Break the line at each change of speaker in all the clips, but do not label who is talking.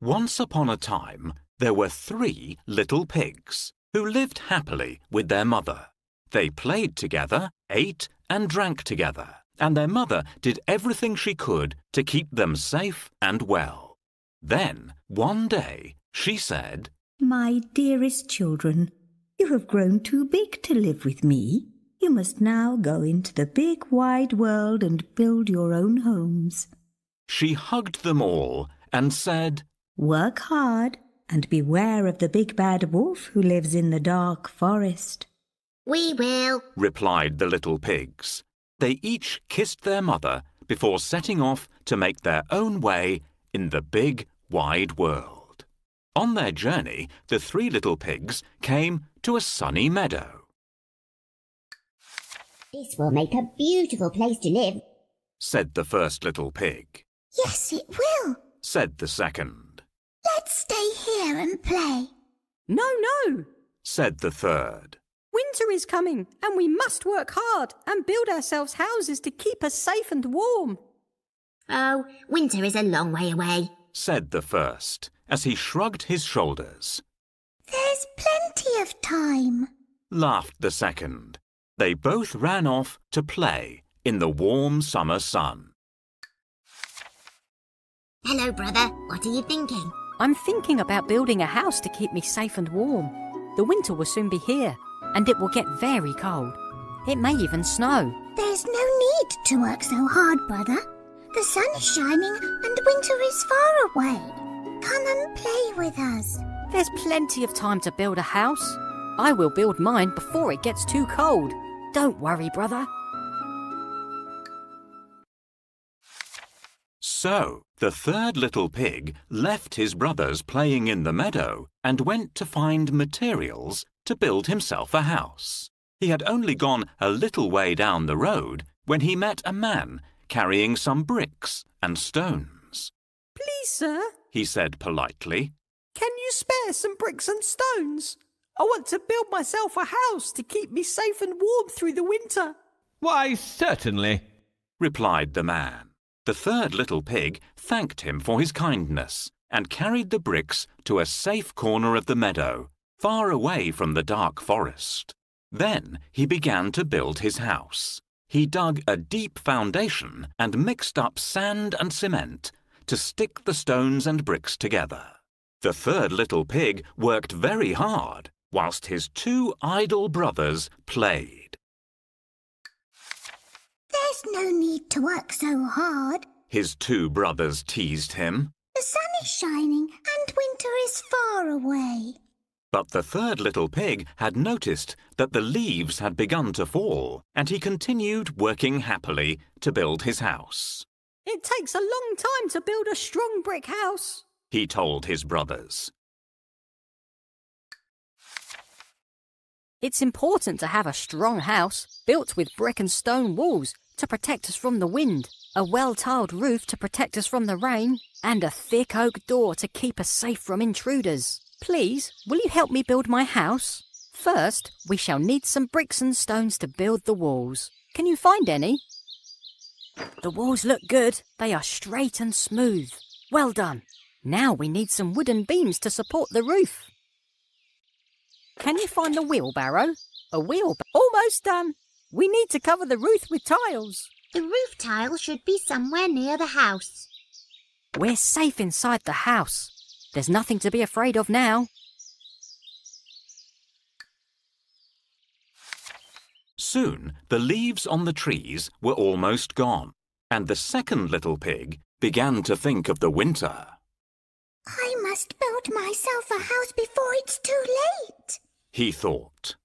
Once upon a time, there were 3 little pigs who lived happily with their mother. They played together, ate and drank together, and their mother did everything she could to keep them safe and well. Then, one day, she said,
"My dearest children, you have grown too big to live with me. You must now go into the big wide world and build your own homes."
She hugged them all and said,
"Work hard and beware of the big bad wolf who lives in the dark forest."
"We will,"
replied the little pigs. They each kissed their mother before setting off to make their own way in the big wide world. On their journey, the 3 little pigs came to a sunny meadow.
"This will make a beautiful place to live,"
said the first little pig.
"Yes, it will,"
said the second.
"Let's stay here and play."
"No, no,"
said the third.
"winter is coming and we must work hard and build ourselves houses to keep us safe and warm."
"Oh, winter is a long way away,"
said the first, as he shrugged his shoulders.
"There's plenty of time,"
laughed the second. They both ran off to play in the warm summer sun.
"Hello, brother. What are you thinking?"
"I'm thinking about building a house to keep me safe and warm. The winter will soon be here and it will get very cold. It may even snow."
"There's no need to work so hard, brother. The sun is shining and winter is far away. Come and play with us."
"There's plenty of time to build a house. I will build mine before it gets too cold. Don't worry, brother."
So, the third little pig left his brothers playing in the meadow and went to find materials to build himself a house. He had only gone a little way down the road when he met a man carrying some bricks and stones.
"Please, sir,"
he said politely,
"can you spare some bricks and stones? I want to build myself a house to keep me safe and warm through the winter."
"Why, certainly,"
replied the man. The third little pig thanked him for his kindness and carried the bricks to a safe corner of the meadow, far away from the dark forest. Then he began to build his house. He dug a deep foundation and mixed up sand and cement to stick the stones and bricks together. The third little pig worked very hard, whilst his 2 idle brothers played.
"There's no need to work so hard,"
his 2 brothers teased him.
"The sun is shining and winter is far away."
But the third little pig had noticed that the leaves had begun to fall, and he continued working happily to build his house.
"It takes a long time to build a strong brick house,"
he told his brothers.
"It's important to have a strong house built with brick and stone walls to protect us from the wind, a well-tiled roof to protect us from the rain, and a thick oak door to keep us safe from intruders. Please, will you help me build my house? First, we shall need some bricks and stones to build the walls. Can you find any?" "The walls look good. They are straight and smooth. Well done. Now we need some wooden beams to support the roof. Can you find the wheelbarrow? Almost done. We need to cover the roof with tiles."
"The roof tile should be somewhere near the house."
"We're safe inside the house. There's nothing to be afraid of now."
Soon the leaves on the trees were almost gone, and the second little pig began to think of the winter.
"I must build myself a house before it's too late,"
he thought.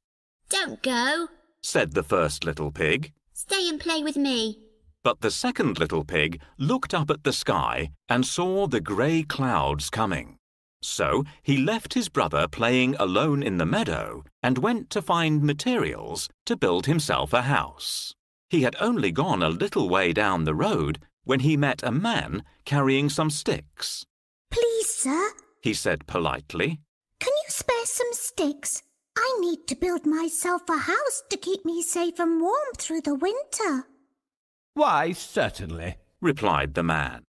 "Don't go,"
said the first little pig.
"Stay and play with me."
But the second little pig looked up at the sky and saw the grey clouds coming. So he left his brother playing alone in the meadow and went to find materials to build himself a house. He had only gone a little way down the road when he met a man carrying some sticks.
"Please, sir,"
he said politely.
"can you spare some sticks? I need to build myself a house to keep me safe and warm through the winter."
"Why, certainly,"
replied the man.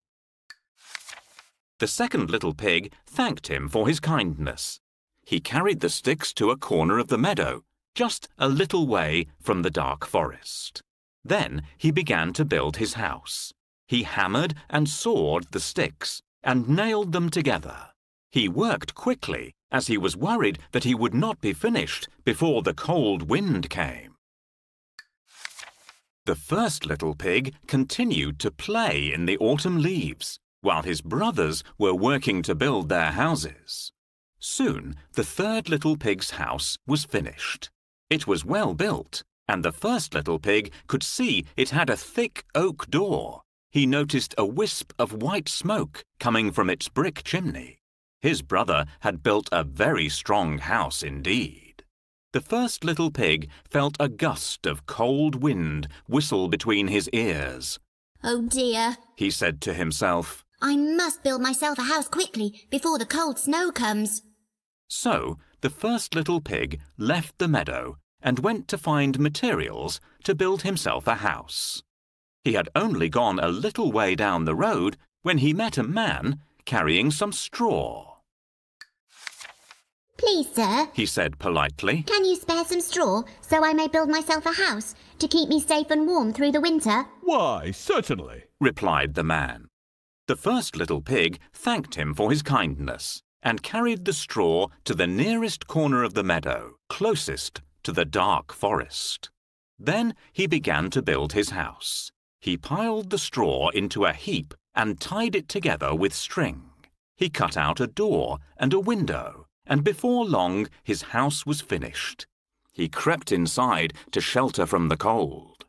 The second little pig thanked him for his kindness. He carried the sticks to a corner of the meadow, just a little way from the dark forest. Then he began to build his house. He hammered and sawed the sticks and nailed them together. He worked quickly, as he was worried that he would not be finished before the cold wind came. The first little pig continued to play in the autumn leaves, while his brothers were working to build their houses. Soon, the third little pig's house was finished. It was well built, and the first little pig could see it had a thick oak door. He noticed a wisp of white smoke coming from its brick chimney. His brother had built a very strong house indeed. The first little pig felt a gust of cold wind whistle between his ears.
Oh dear,
He said to himself.
I must build myself a house quickly before the cold snow comes.
So the first little pig left the meadow and went to find materials to build himself a house. He had only gone a little way down the road when he met a man carrying some straw.
Please, sir,
He said politely.
can you spare some straw so I may build myself a house to keep me safe and warm through the winter?
Why, certainly.
Replied the man. The first little pig thanked him for his kindness and carried the straw to the nearest corner of the meadow, closest to the dark forest. Then he began to build his house. He piled the straw into a heap and tied it together with string. He cut out a door and a window, and before long his house was finished. He crept inside to shelter from the cold.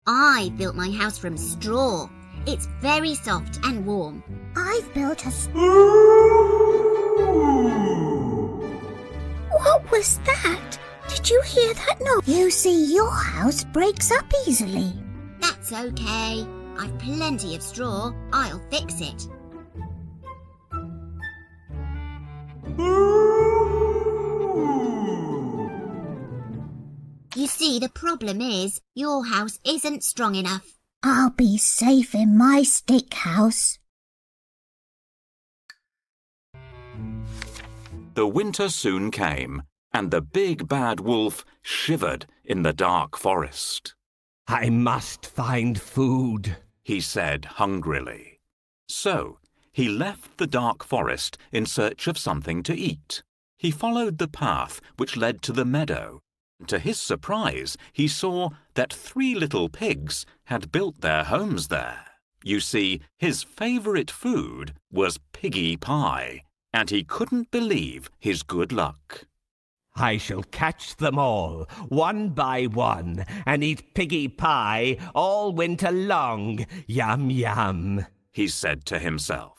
I built my house from straw. It's very soft and warm. I've built a... What was that? Did you hear that noise? You see, your house breaks up easily. That's okay. I've plenty of straw. I'll fix it. You see, the problem is, your house isn't strong enough. I'll be safe in my stick house.
The winter soon came, and the big bad wolf shivered in the dark forest.
I must find food.
He said hungrily. So he left the dark forest in search of something to eat. He followed the path which led to the meadow. To his surprise, he saw that 3 little pigs had built their homes there. You see, his favourite food was piggy pie, and he couldn't believe his good luck.
I shall catch them all, one by one, and eat piggy pie all winter long. Yum, yum,
He said to himself.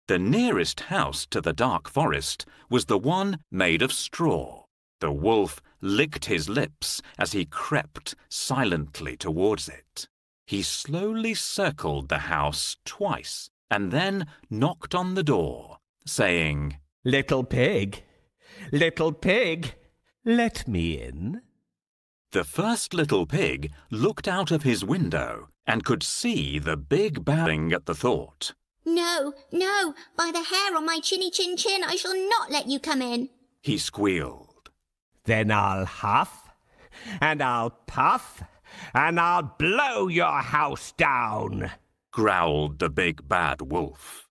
The nearest house to the dark forest was the one made of straw. The wolf licked his lips as he crept silently towards it. He slowly circled the house twice and then knocked on the door, saying,
Little pig, let me in.
The first little pig looked out of his window and could see the big bowing at the thought.
No, no, by the hair on my chinny chin chin, I shall not let you come in.
He squealed.
Then I'll huff, and I'll puff, and I'll blow your house down,
Growled the big bad wolf.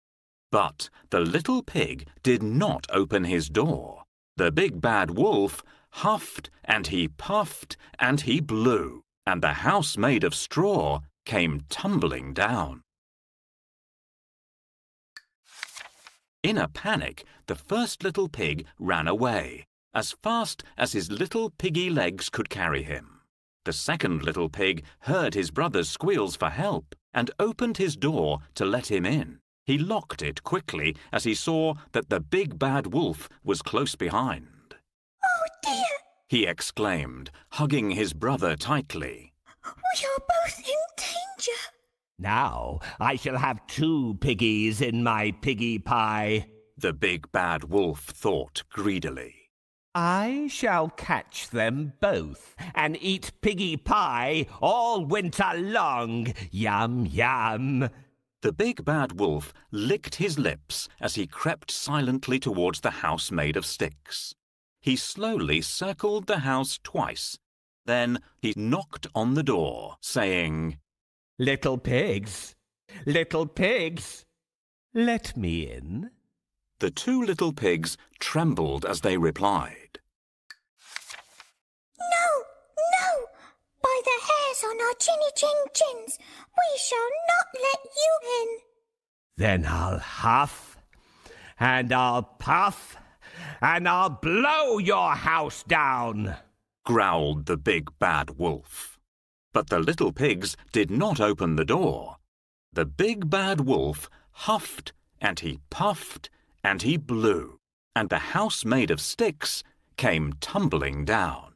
But the little pig did not open his door. The big bad wolf huffed and he puffed and he blew, and the house made of straw came tumbling down. In a panic, the first little pig ran away, as fast as his little piggy legs could carry him. The second little pig heard his brother's squeals for help and opened his door to let him in. He locked it quickly as he saw that the big bad wolf was close behind.
Oh dear,
He exclaimed, hugging his brother tightly.
we are both in danger.
Now I shall have 2 piggies in my piggy pie.
The big bad wolf thought greedily.
I shall catch them both and eat piggy pie all winter long. Yum, yum.
The big bad wolf licked his lips as he crept silently towards the house made of sticks. He slowly circled the house twice. Then he knocked on the door, saying,
Little pigs, let me in.
The two little pigs trembled as they replied,
No, no! By the hairs on our chinny-chin-chins, we shall not let you in.
Then I'll huff, and I'll puff, and I'll blow your house down,
growled the big bad wolf. But the little pigs did not open the door. The big bad wolf huffed, and he puffed, and he blew, and the house made of sticks came tumbling down.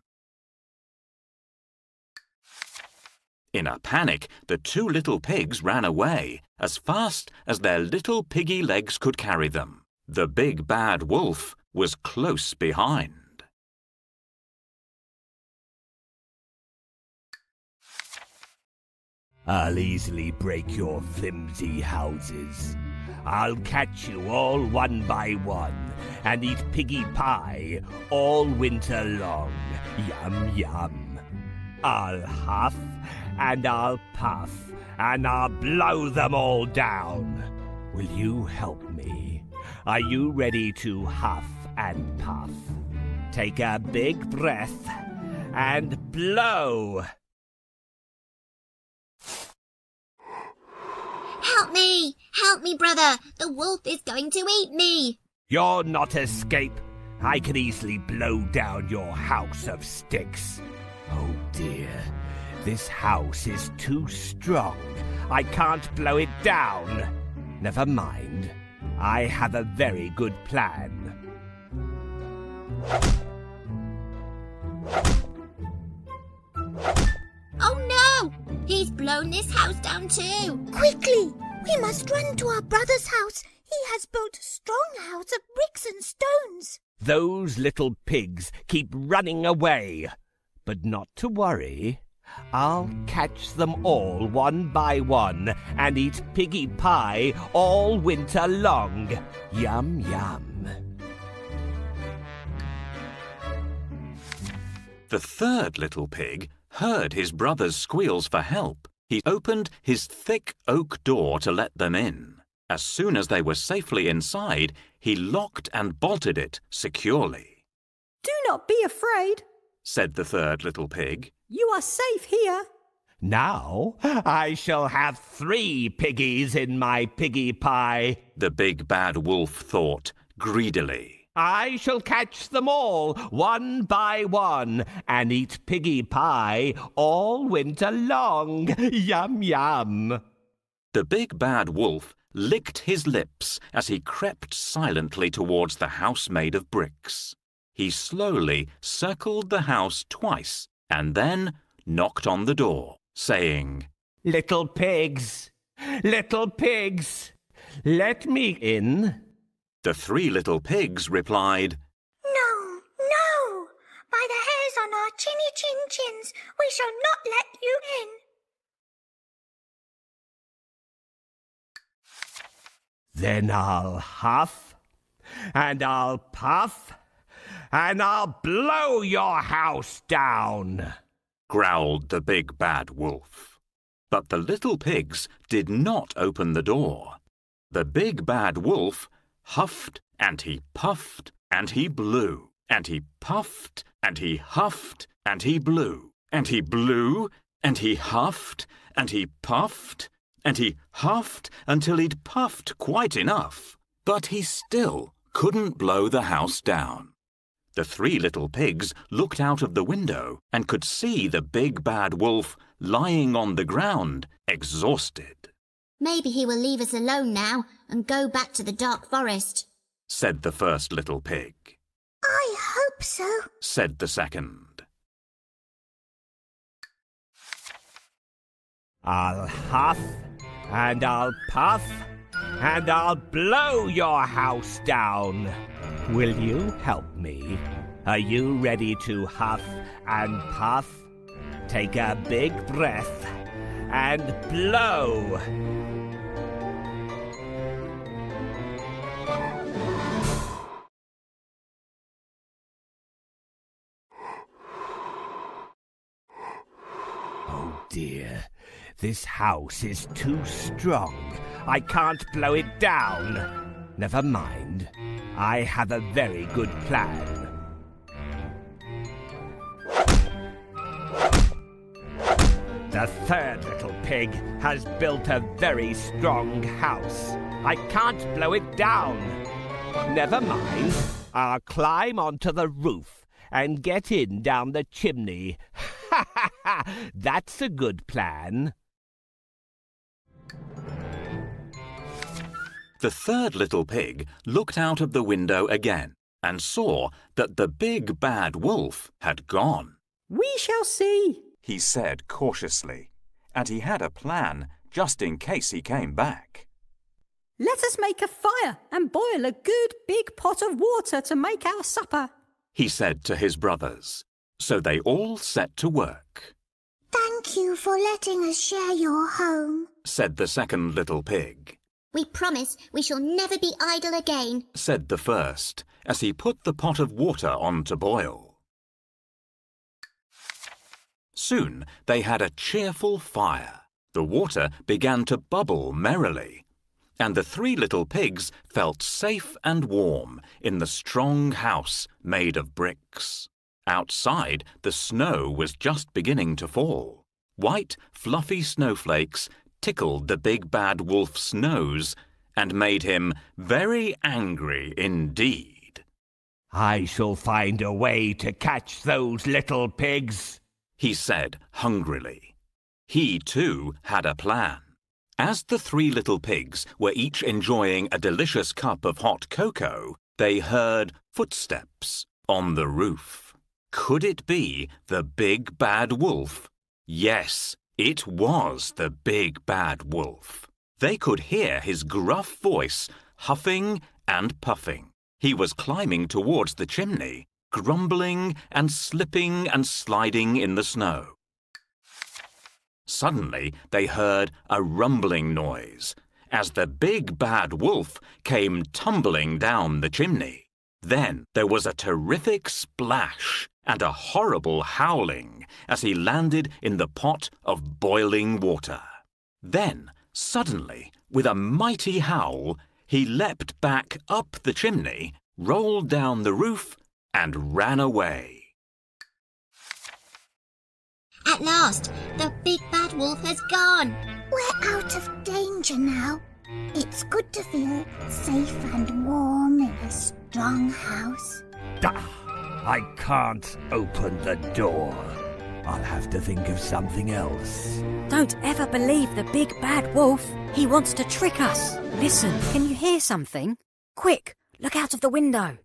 In a panic, the two little pigs ran away as fast as their little piggy legs could carry them. The big bad wolf was close behind.
I'll easily break your flimsy houses. I'll catch you all one by one and eat piggy pie all winter long. Yum, yum. I'll huff and I'll puff and I'll blow them all down. Will you help me? Are you ready to huff and puff? Take a big breath and blow.
Help me, brother! The wolf is going to eat me!
You're not escape. I can easily blow down your house of sticks. Oh dear, this house is too strong. I can't blow it down. Never mind. I have a very good plan.
Oh no! He's blown this house down too! Quickly! We must run to our brother's house. He has built a strong house of bricks and stones.
Those little pigs keep running away. But not to worry. I'll catch them all one by one and eat piggy pie all winter long. Yum, yum.
The third little pig heard his brother's squeals for help. He opened his thick oak door to let them in. As soon as they were safely inside, he locked and bolted it securely.
Do not be afraid,
said the third little pig.
You are safe here.
Now I shall have 3 piggies in my piggy pie,
the big bad wolf thought greedily.
I shall catch them all one by one and eat piggy pie all winter long. Yum, yum.
The big bad wolf licked his lips as he crept silently towards the house made of bricks. He slowly circled the house twice and then knocked on the door, saying,
Little pigs, let me in.
The 3 little pigs replied,
No, no! By the hairs on our chinny-chin-chins, we shall not let you in.
Then I'll huff, and I'll puff, and I'll blow your house down,
growled the big bad wolf. But the little pigs did not open the door. The big bad wolf huffed, and he puffed, and he blew, and he puffed, and he huffed, and he blew, and he blew, and he huffed, and he puffed, and he huffed until he'd puffed quite enough. But he still couldn't blow the house down. The 3 little pigs looked out of the window and could see the big bad wolf lying on the ground, exhausted.
Maybe he will leave us alone now and go back to the dark forest,
said the first little pig.
I hope so,
said the second.
I'll huff, and I'll puff, and I'll blow your house down. Will you help me? Are you ready to huff and puff? Take a big breath and blow. Oh dear, this house is too strong. I can't blow it down. Never mind, I have a very good plan. The third little pig has built a very strong house. I can't blow it down. Never mind, I'll climb onto the roof and get in down the chimney. Ha ha ha! That's a good plan.
The third little pig looked out of the window again and saw that the big bad wolf had gone.
We shall see,
he said cautiously, and he had a plan just in case he came back.
Let us make a fire and boil a good big pot of water to make our supper,
he said to his brothers. So they all set to work.
Thank you for letting us share your home,
said the second little pig.
We promise we shall never be idle again,
said the first, as he put the pot of water on to boil. Soon they had a cheerful fire. The water began to bubble merrily, and the three little pigs felt safe and warm in the strong house made of bricks. Outside, the snow was just beginning to fall. White, fluffy snowflakes tickled the big bad wolf's nose and made him very angry indeed.
I shall find a way to catch those little pigs,
he said hungrily. He too had a plan. As the three little pigs were each enjoying a delicious cup of hot cocoa, they heard footsteps on the roof. Could it be the big bad wolf? Yes, it was the big bad wolf. They could hear his gruff voice huffing and puffing. He was climbing towards the chimney, grumbling and slipping and sliding in the snow. Suddenly they heard a rumbling noise as the big bad wolf came tumbling down the chimney. Then there was a terrific splash and a horrible howling as he landed in the pot of boiling water. Then, suddenly, with a mighty howl, he leapt back up the chimney, rolled down the roof, and ran away.
At last, the big bad wolf has gone. We're out of danger now. It's good to feel safe and warm in a strong house.
I can't open the door. I'll have to think of something else.
Don't ever believe the big bad wolf. He wants to trick us. Listen, can you hear something? Quick, look out of the window.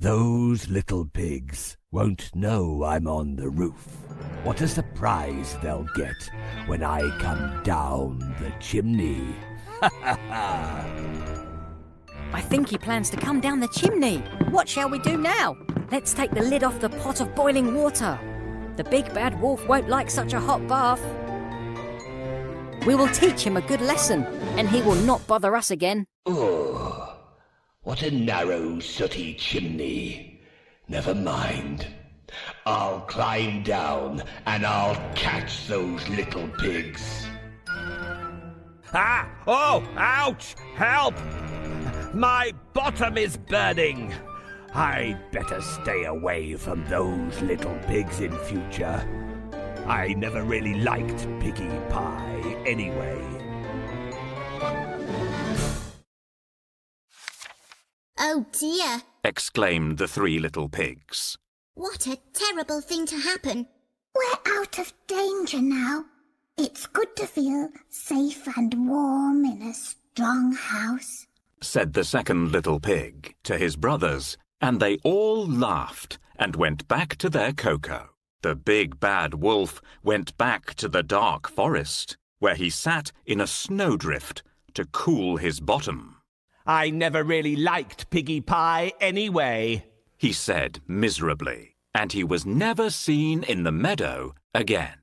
Those little pigs won't know I'm on the roof. What a surprise they'll get when I come down the chimney. Ha ha ha!
I think he plans to come down the chimney. What shall we do now? Let's take the lid off the pot of boiling water. The big bad wolf won't like such a hot bath. We will teach him a good lesson, and he will not bother us again.
Oh, what a narrow, sooty chimney. Never mind. I'll climb down and I'll catch those little pigs. Ah! Oh! Ouch! Help! My bottom is burning. I'd better stay away from those little pigs in future. I never really liked piggy pie anyway.
Oh dear,
exclaimed the three little pigs.
What a terrible thing to happen. We're out of danger now. It's good to feel safe and warm in a strong house,
said the second little pig to his brothers, and they all laughed and went back to their cocoa. The big bad wolf went back to the dark forest, where he sat in a snowdrift to cool his bottom.
I never really liked piggy pie anyway,
he said miserably, and he was never seen in the meadow again.